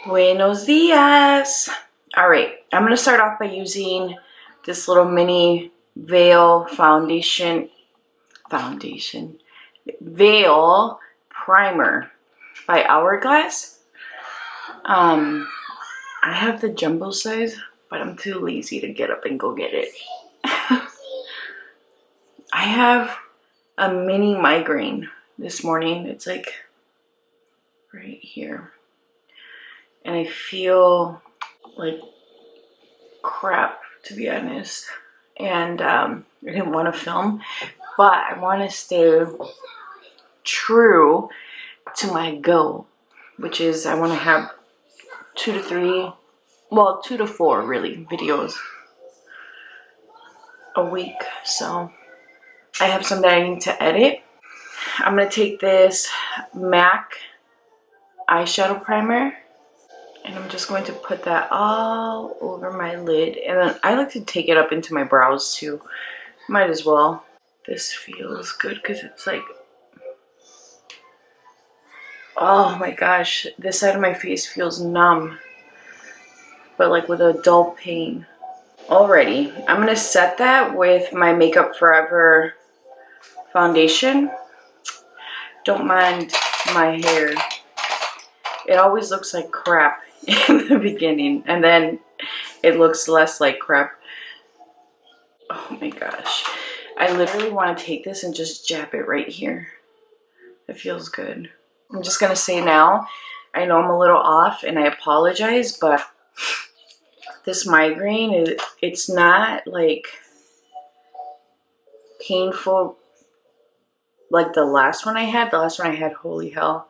Buenos dias. All right, I'm gonna start off by using this little mini veil veil primer by Hourglass. I have the jumbo size, but I'm too lazy to get up and go get it. I have a mini migraine this morning. It's like right here. And I feel like crap, to be honest. And I didn't want to film, but I want to stay true to my goal, which is I want to have 2 to 3, well, 2 to 4 really videos a week. So I have some that I need to edit. I'm going to take this MAC eyeshadow primer, and I'm just going to put that all over my lid. And then I like to take it up into my brows too. Might as well. This feels good because it's like, oh my gosh, this side of my face feels numb, but like with a dull pain. Alrighty, I'm gonna set that with my Makeup Forever foundation. Don't mind my hair. It always looks like crap in the beginning, and then it looks less like crap. Oh my gosh. I literally want to take this and just jab it right here. It feels good. I'm just going to say now, I know I'm a little off and I apologize, but this migraine, it's not like painful like the last one I had. The last one I had, holy hell.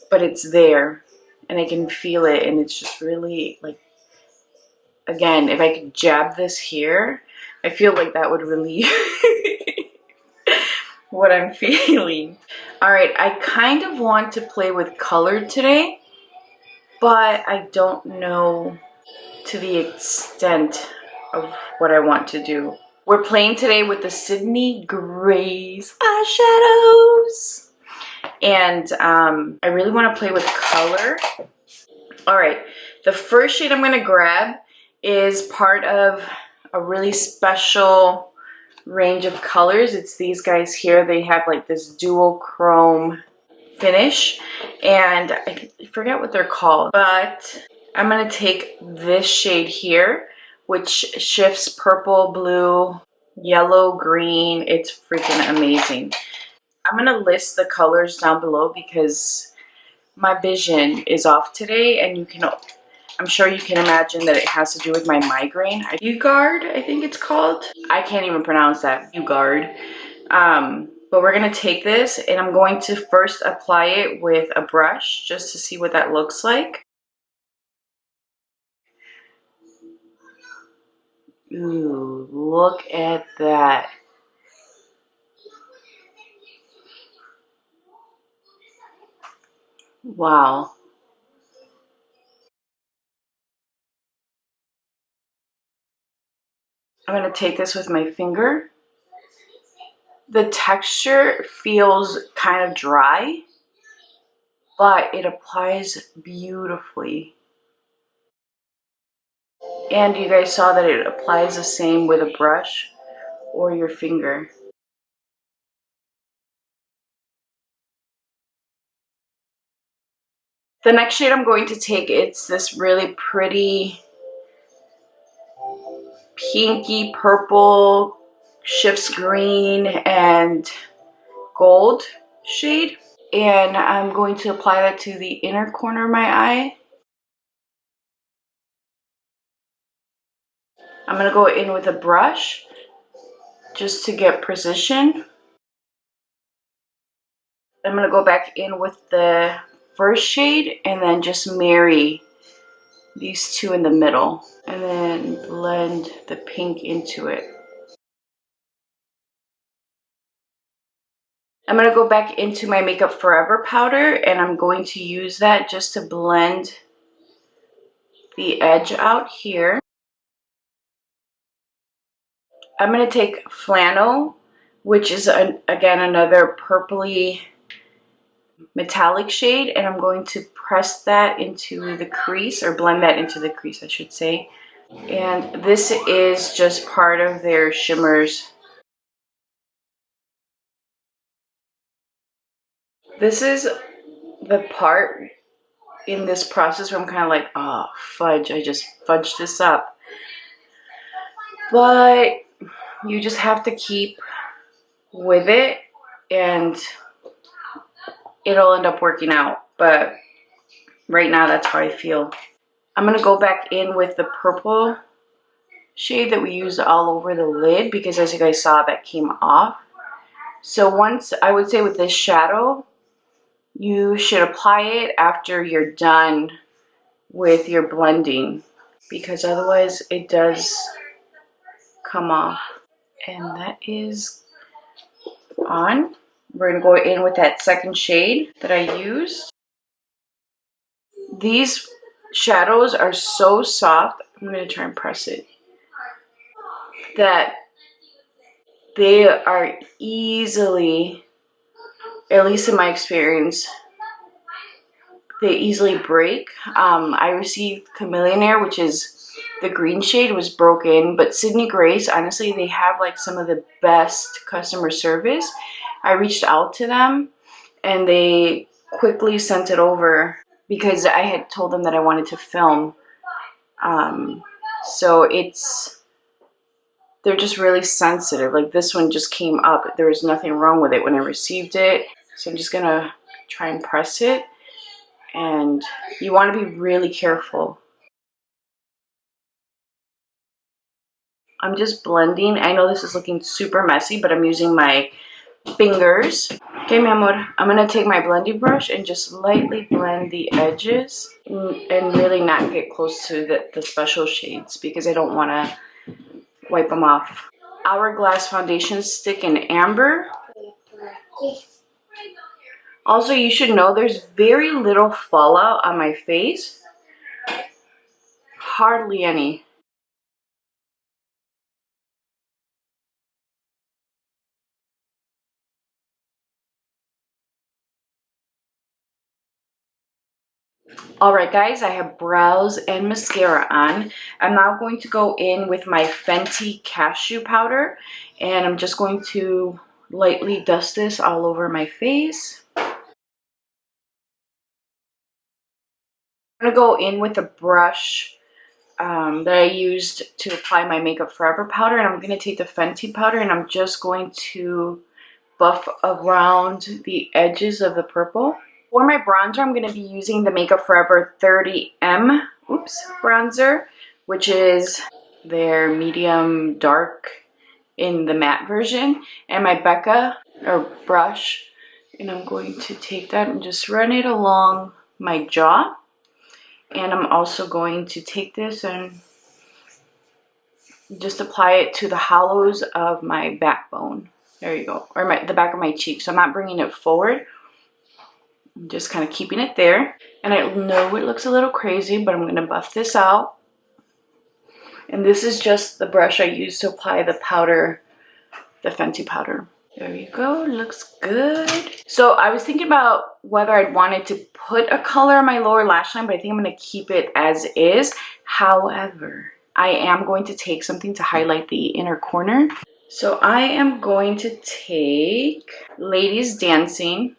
But it's there and I can feel it, and it's just really like, again, if I could jab this here, I feel like that would relieve what I'm feeling. All right, I kind of want to play with color today, but I don't know to the extent of what I want to do. We're playing today with the sydneygrace eyeshadows. And I really want to play with color. All right, the first shade I'm going to grab is part of a really special range of colors. It's these guys here. They have like this dual chrome finish, and I forget what they're called, but I'm going to take this shade here, which shifts purple, blue, yellow, green. It's freaking amazing. I'm going to list the colors down below because my vision is off today, and I'm sure you can imagine that it has to do with my migraine. U-Guard, I think it's called. I can't even pronounce that, U-Guard. But we're going to take this, and I'm going to first apply it with a brush just to see what that looks like. Ooh, look at that. Wow. I'm going to take this with my finger. The texture feels kind of dry, but it applies beautifully. And you guys saw that it applies the same with a brush or your finger. The next shade I'm going to take, it's this really pretty pinky purple, shifts green and gold shade. And I'm going to apply that to the inner corner of my eye. I'm going to go in with a brush just to get precision. I'm going to go back in with the first shade and then just marry these two in the middle and then blend the pink into it. I'm going to go back into my Makeup Forever powder, and I'm going to use that just to blend the edge out here. I'm going to take Flannel, which is again another purpley metallic shade, and I'm going to press that into the crease, or blend that into the crease, I should say. And this is just part of their shimmers. This is the part in this process where I'm kind of like, oh, fudge, I just fudged this up. But you just have to keep with it and it'll end up working out. But right now, that's how I feel. I'm going to go back in with the purple shade that we used all over the lid, because as you guys saw, that came off. So once, I would say with this shadow, you should apply it after you're done with your blending, because otherwise it does come off. And that is on. We're going to go in with that second shade that I used. These shadows are so soft. I'm going to try and press it. That they are easily, at least in my experience, they easily break. I received Chamillionaire, which is the green shade, was broken, but sydneygrace, honestly, they have like some of the best customer service. I reached out to them and they quickly sent it over because I had told them that I wanted to film. So they're just really sensitive. Like this one just came up. There was nothing wrong with it when I received it. So I'm just gonna try and press it. And you want to be really careful. I'm just blending. I know this is looking super messy, but I'm using my fingers. Okay, mi amor, I'm going to take my blending brush and just lightly blend the edges and really not get close to the special shades because I don't want to wipe them off. Hourglass foundation stick in amber. Also, you should know there's very little fallout on my face. Hardly any. Alright guys, I have brows and mascara on. I'm now going to go in with my Fenty cashew powder and I'm just going to lightly dust this all over my face. I'm going to go in with a brush that I used to apply my Makeup Forever powder, and I'm going to take the Fenty powder and I'm just going to buff around the edges of the purple. For my bronzer, I'm going to be using the Makeup Forever 30M bronzer, which is their medium dark in the matte version, and my Becca brush, and I'm going to take that and just run it along my jaw. And I'm also going to take this and just apply it to the hollows of my backbone. There you go, or the back of my cheek. So I'm not bringing it forward. I'm just kind of keeping it there. And I know it looks a little crazy, but I'm going to buff this out. And this is just the brush I used to apply the powder, the Fenty powder. There you go, looks good. So I was thinking about whether I'd wanted to put a color on my lower lash line, but I think I'm going to keep it as is. However, I am going to take something to highlight the inner corner. So I am going to take Ladies Dancing.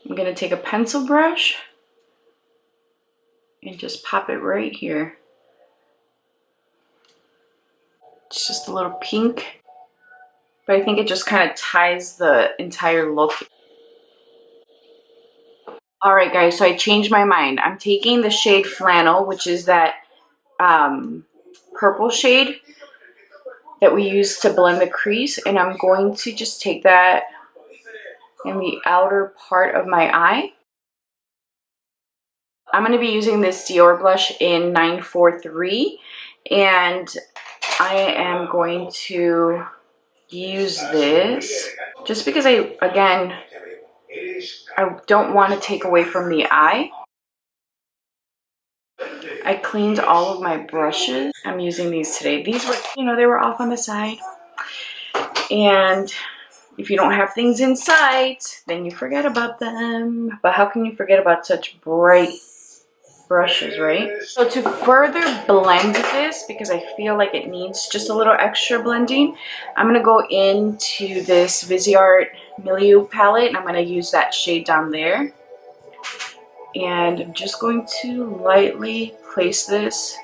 I'm going to take a pencil brush and just pop it right here. It's just a little pink. But I think it just kind of ties the entire look. Alright guys, so I changed my mind. I'm taking the shade Flannel, which is that purple shade that we use to blend the crease. And I'm going to just take that in the outer part of my eye. I'm going to be using this Dior blush in 943. And I am going to use this just because I don't want to take away from the eye. I cleaned all of my brushes. I'm using these today. These were, they were off on the side. And If you don't have things in sight, then you forget about them. But how can you forget about such bright brushes, right? So to further blend this, because I feel like it needs just a little extra blending, I'm going to go into this Viseart Milieu palette, and I'm going to use that shade down there. And I'm just going to lightly place this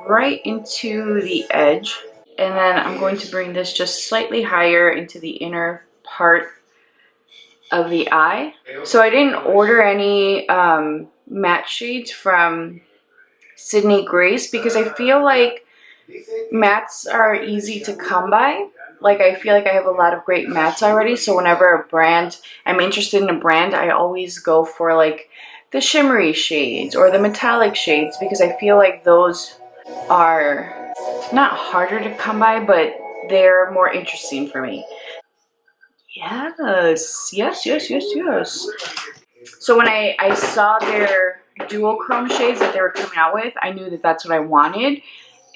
right into the edge. And then I'm going to bring this just slightly higher into the inner part of the eye. So I didn't order any matte shades from sydneygrace because I feel like mattes are easy to come by. Like, I feel like I have a lot of great mattes already, so whenever I'm interested in a brand, I always go for like the shimmery shades or the metallic shades, because I feel like those are not harder to come by, but they're more interesting for me. Yes, yes, yes, yes, yes. So when I saw their dual chrome shades that they were coming out with, I knew that that's what I wanted.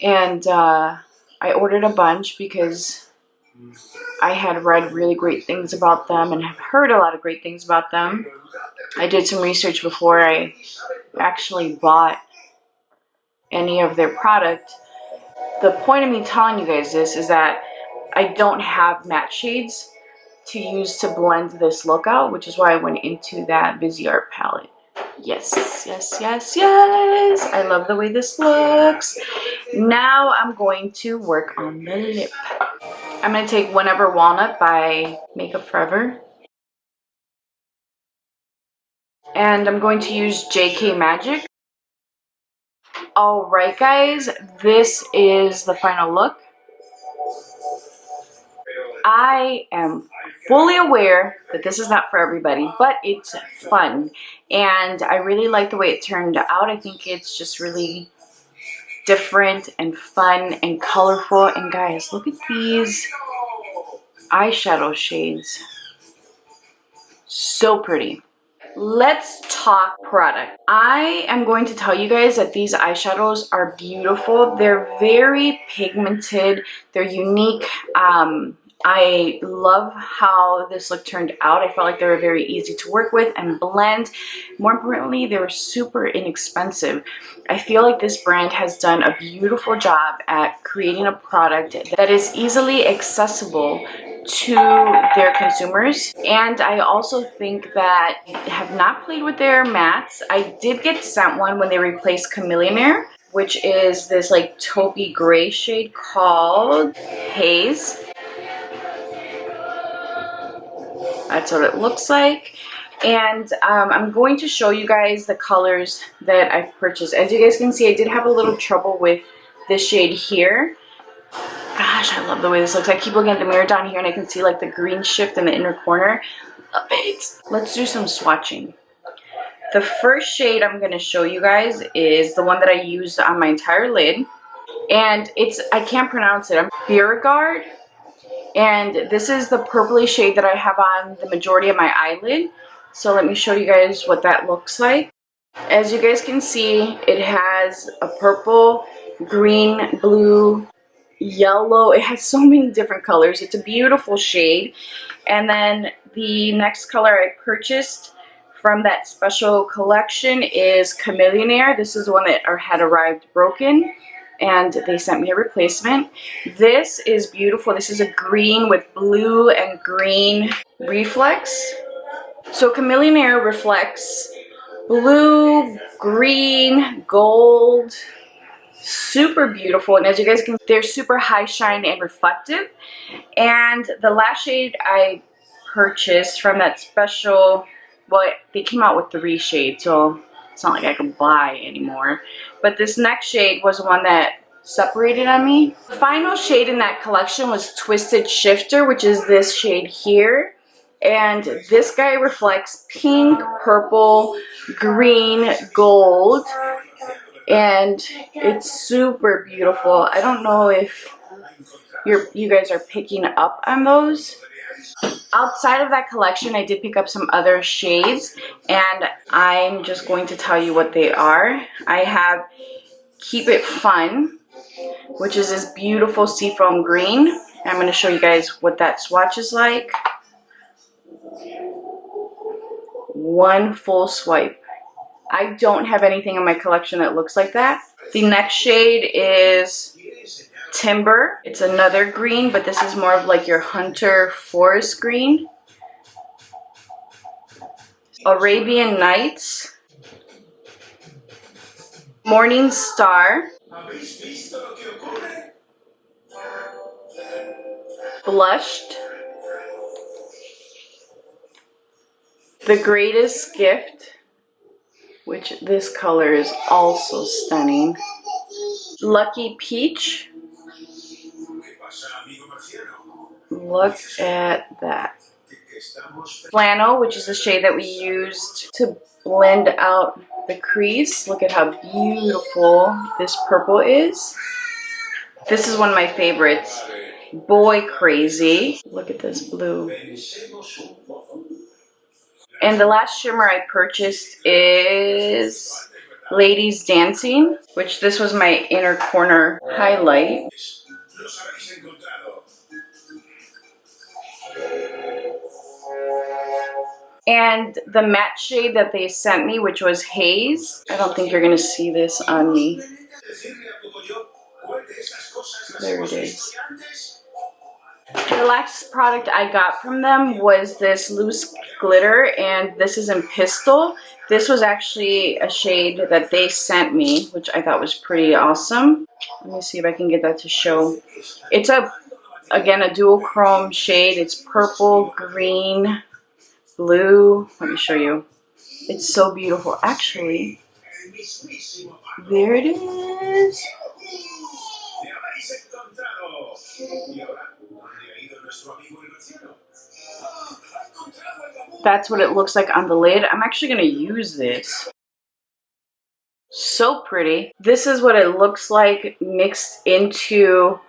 And I ordered a bunch because I had read really great things about them and have heard a lot of great things about them. I did some research before I actually bought any of their product. The point of me telling you guys this is that I don't have matte shades to use to blend this look out, which is why I went into that Viseart palette. Yes, yes, yes, yes. I love the way this looks. Now I'm going to work on the lip. I'm going to take Whenever Walnut by Makeup Forever. And I'm going to use JK Magic. Alright guys, this is the final look. I am fully aware that this is not for everybody, but it's fun. And I really like the way it turned out. I think it's just really different and fun and colorful. And guys, look at these eyeshadow shades. So pretty. Let's talk product. I am going to tell you guys that these eyeshadows are beautiful. They're very pigmented. They're unique. I love how this look turned out. I felt like they were very easy to work with and blend. More importantly, they were super inexpensive. I feel like this brand has done a beautiful job at creating a product that is easily accessible to their consumers. And I also think that I have not played with their mattes. I did get sent one when they replaced Chamillionaire, which is this like taupey gray shade called Haze. That's what it looks like. And I'm going to show you guys the colors that I've purchased. As you guys can see, I did have a little trouble with this shade here. Gosh, I love the way this looks. I keep looking at the mirror down here and I can see like the green shift in the inner corner. Love it. Let's do some swatching. The first shade I'm going to show you guys is the one that I used on my entire lid. And it's, I can't pronounce it. I'm Beauregard. And this is the purpley shade that I have on the majority of my eyelid. So let me show you guys what that looks like. As you guys can see, it has a purple, green, blue, yellow. It has so many different colors. It's a beautiful shade. And then the next color I purchased from that special collection is Chamillionaire. This is the one that had arrived broken, and they sent me a replacement. This is beautiful. This is a green with blue and green reflex. So Chamillionaire reflects blue, green, gold. Super beautiful, and as you guys can see, they're super high shine and reflective. And the last shade I purchased from that special, well, they came out with 3 shades, so it's not like I can buy anymore. But this next shade was one that separated on me. The final shade in that collection was Twisted Shifter, which is this shade here. And this guy reflects pink, purple, green, gold. And it's super beautiful. I don't know if you guys are picking up on those. Outside of that collection, I did pick up some other shades, and I'm just going to tell you what they are. I have Keep It Fun, which is this beautiful seafoam green. I'm going to show you guys what that swatch is like. One full swipe. I don't have anything in my collection that looks like that. The next shade is Timber. It's another green, but this is more of like your Hunter Forest green. Arabian Nights. Morning Star. Blushed. The Greatest Gift, which this color is also stunning. Lucky Peach. Look at that. Flannel, which is the shade that we used to blend out the crease. Look at how beautiful this purple is. This is one of my favorites. Boy Crazy. Look at this blue. And the last shimmer I purchased is Ladies Dancing, which this was my inner corner highlight. And the matte shade that they sent me, which was Haze. I don't think you're going to see this on me. There it is. The last product I got from them was this loose glitter, and this is in Pistol. This was actually a shade that they sent me, which I thought was pretty awesome. Let me see if I can get that to show. It's again a dual chrome shade. It's purple, green, blue. Let me show you. It's so beautiful. Actually, there it is. That's what it looks like on the lid. I'm actually going to use this. So pretty. This is what it looks like mixed into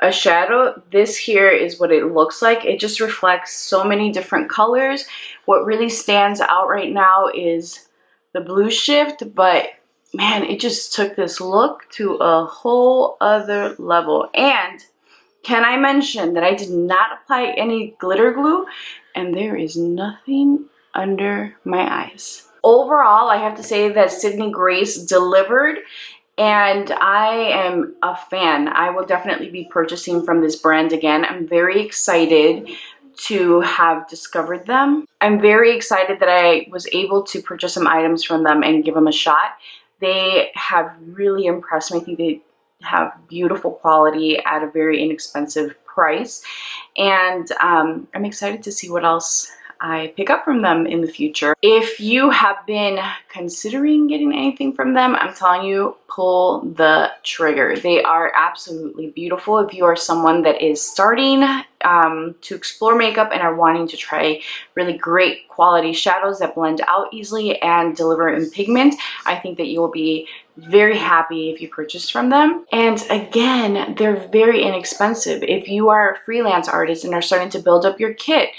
a shadow. This here is what it looks like. It just reflects so many different colors. What really stands out right now is the blue shift, but man, it just took this look to a whole other level. And can I mention that I did not apply any glitter glue, and there is nothing under my eyes. Overall, I have to say that Sydney Grace delivered, and I am a fan. I will definitely be purchasing from this brand again. I'm very excited to have discovered them. I'm very excited that I was able to purchase some items from them and give them a shot. They have really impressed me. I think they have beautiful quality at a very inexpensive price, and I'm excited to see what else I pick up from them in the future. If you have been considering getting anything from them, I'm telling you, pull the trigger. They are absolutely beautiful. If you are someone that is starting to explore makeup and are wanting to try really great quality shadows that blend out easily and deliver in pigment, I think that you will be very happy if you purchase from them. And again, they're very inexpensive. If you are a freelance artist and are starting to build up your kit,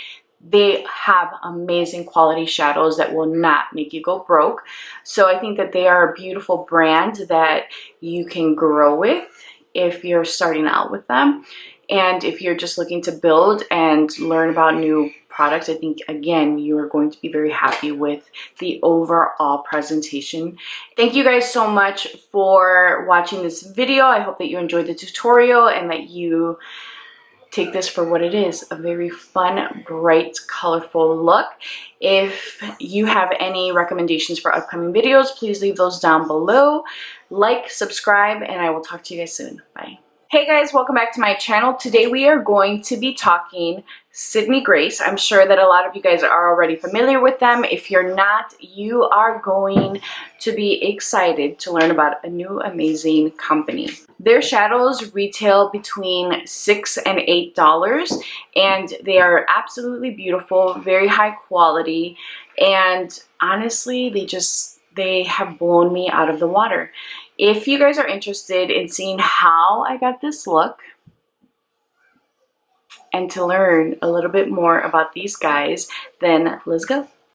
they have amazing quality shadows that will not make you go broke. So I think that they are a beautiful brand that you can grow with if you're starting out with them. And if you're just looking to build and learn about new products, I think, again, you are going to be very happy with the overall presentation. Thank you guys so much for watching this video. I hope that you enjoyed the tutorial and that you take this for what it is, a very fun, bright, colorful look. If you have any recommendations for upcoming videos, please leave those down below. Like, subscribe, and I will talk to you guys soon. Bye. Hey guys, welcome back to my channel. Today we are going to be talking Sydney Grace. I'm sure that a lot of you guys are already familiar with them. If you're not, you are going to be excited to learn about a new amazing company. Their shadows retail between $6 and $8, and they are absolutely beautiful, very high quality, and honestly, they have blown me out of the water. If you guys are interested in seeing how I got this look and to learn a little bit more about these guys, then let's go.